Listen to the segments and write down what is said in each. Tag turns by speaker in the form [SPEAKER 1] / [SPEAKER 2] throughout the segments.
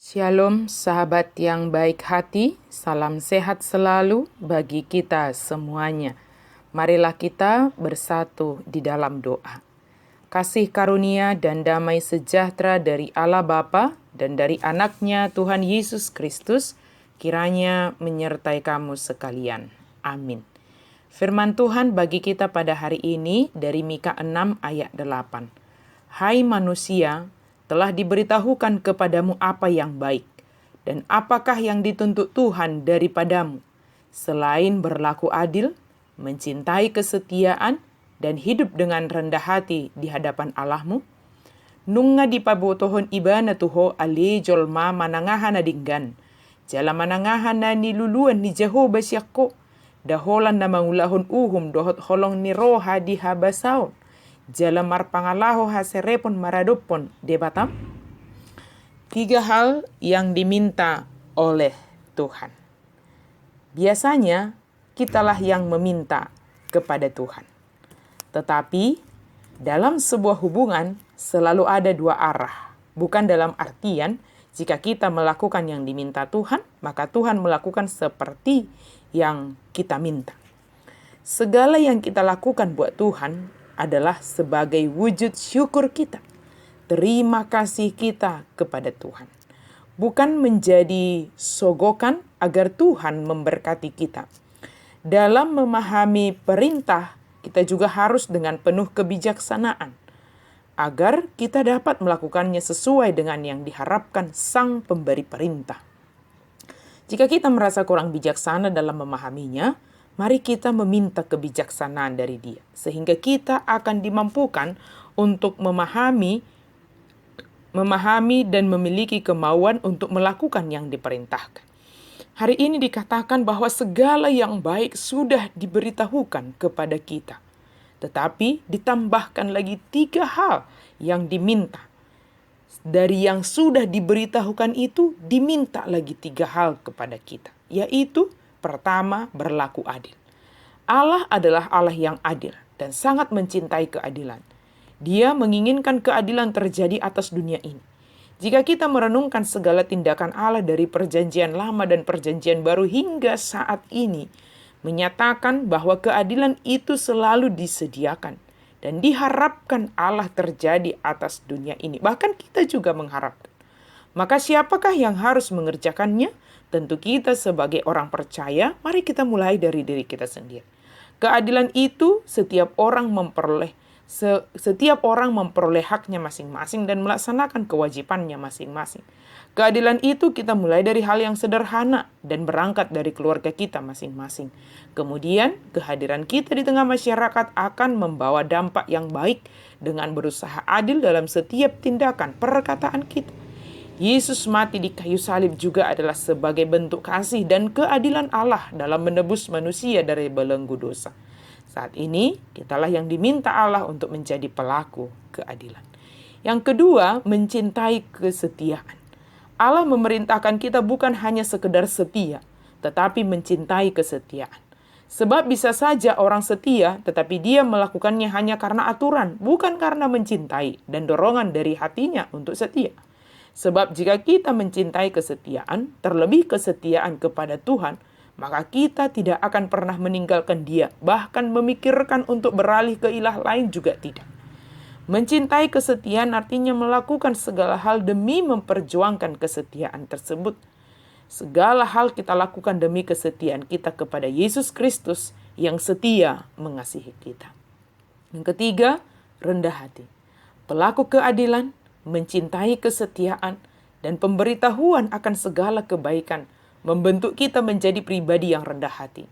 [SPEAKER 1] Shalom sahabat yang baik hati, salam sehat selalu bagi kita semuanya. Marilah kita bersatu di dalam doa. Kasih karunia dan damai sejahtera dari Allah Bapa dan dari anaknya Tuhan Yesus Kristus kiranya menyertai kamu sekalian. Amin. Firman Tuhan bagi kita pada hari ini dari Mika 6 ayat 8. Hai manusia, telah diberitahukan kepadamu apa yang baik, dan apakah yang dituntut Tuhan daripadamu, selain berlaku adil, mencintai kesetiaan, dan hidup dengan rendah hati di hadapan Allahmu? Nunga di pabotohon ibana tuho ali jolma manangahana dinggan, jala manangahana niluluan ni Jehovah syakko, daholan na mangulahon dohot holong ni roha di habasaon, jalamar pangalaho haserepon maradopon debatam. 3 hal yang diminta oleh Tuhan. Biasanya kitalah yang meminta kepada Tuhan. Tetapi dalam sebuah hubungan selalu ada 2 arah. Bukan dalam artian jika kita melakukan yang diminta Tuhan, maka Tuhan melakukan seperti yang kita minta. Segala yang kita lakukan buat Tuhan adalah sebagai wujud syukur kita, terima kasih kita kepada Tuhan. Bukan menjadi sogokan agar Tuhan memberkati kita. Dalam memahami perintah, kita juga harus dengan penuh kebijaksanaan, agar kita dapat melakukannya sesuai dengan yang diharapkan Sang Pemberi perintah. Jika kita merasa kurang bijaksana dalam memahaminya, mari kita meminta kebijaksanaan dari Dia, sehingga kita akan dimampukan untuk memahami dan memiliki kemauan untuk melakukan yang diperintahkan. Hari ini dikatakan bahwa segala yang baik sudah diberitahukan kepada kita. Tetapi ditambahkan lagi 3 hal yang diminta. Dari yang sudah diberitahukan itu diminta lagi 3 hal kepada kita. Yaitu pertama, berlaku adil. Allah adalah Allah yang adil dan sangat mencintai keadilan. Dia menginginkan keadilan terjadi atas dunia ini. Jika kita merenungkan segala tindakan Allah dari perjanjian lama dan perjanjian baru hingga saat ini, menyatakan bahwa keadilan itu selalu disediakan dan diharapkan Allah terjadi atas dunia ini. Bahkan kita juga mengharapkan. Maka siapakah yang harus mengerjakannya? Tentu kita sebagai orang percaya, mari kita mulai dari diri kita sendiri. Keadilan itu setiap orang memperoleh haknya masing-masing dan melaksanakan kewajibannya masing-masing. Keadilan itu kita mulai dari hal yang sederhana dan berangkat dari keluarga kita masing-masing. Kemudian kehadiran kita di tengah masyarakat akan membawa dampak yang baik dengan berusaha adil dalam setiap tindakan perkataan kita. Yesus mati di kayu salib juga adalah sebagai bentuk kasih dan keadilan Allah dalam menebus manusia dari belenggu dosa. Saat ini, kitalah yang diminta Allah untuk menjadi pelaku keadilan. Yang kedua, mencintai kesetiaan. Allah memerintahkan kita bukan hanya sekedar setia, tetapi mencintai kesetiaan. Sebab bisa saja orang setia, tetapi dia melakukannya hanya karena aturan, bukan karena mencintai dan dorongan dari hatinya untuk setia. Sebab jika kita mencintai kesetiaan, terlebih kesetiaan kepada Tuhan, maka kita tidak akan pernah meninggalkan Dia, bahkan memikirkan untuk beralih ke ilah lain juga tidak. Mencintai kesetiaan artinya melakukan segala hal demi memperjuangkan kesetiaan tersebut. Segala hal kita lakukan demi kesetiaan kita kepada Yesus Kristus yang setia mengasihi kita. Yang ketiga, rendah hati. Pelaku keadilan, mencintai kesetiaan, dan pemberitahuan akan segala kebaikan membentuk kita menjadi pribadi yang rendah hati.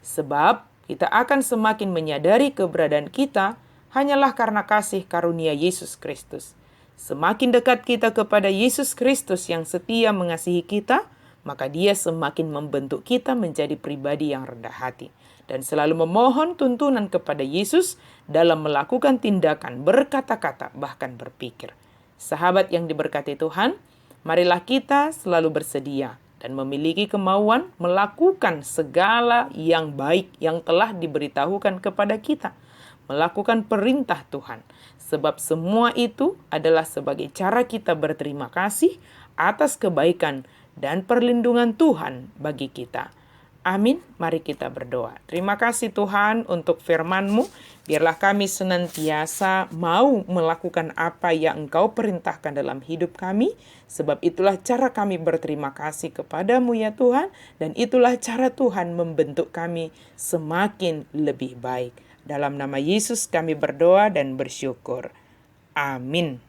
[SPEAKER 1] Sebab kita akan semakin menyadari keberadaan kita hanyalah karena kasih karunia Yesus Kristus. Semakin dekat kita kepada Yesus Kristus yang setia mengasihi kita, maka Dia semakin membentuk kita menjadi pribadi yang rendah hati dan selalu memohon tuntunan kepada Yesus dalam melakukan tindakan, berkata-kata, bahkan berpikir. Sahabat yang diberkati Tuhan, marilah kita selalu bersedia dan memiliki kemauan melakukan segala yang baik yang telah diberitahukan kepada kita. Melakukan perintah Tuhan. Sebab semua itu adalah sebagai cara kita berterima kasih atas kebaikan dan perlindungan Tuhan bagi kita. Amin. Mari kita berdoa. Terima kasih Tuhan untuk firman-Mu. Biarlah kami senantiasa mau melakukan apa yang Engkau perintahkan dalam hidup kami. Sebab itulah cara kami berterima kasih kepadamu ya Tuhan. Dan itulah cara Tuhan membentuk kami semakin lebih baik. Dalam nama Yesus kami berdoa dan bersyukur. Amin.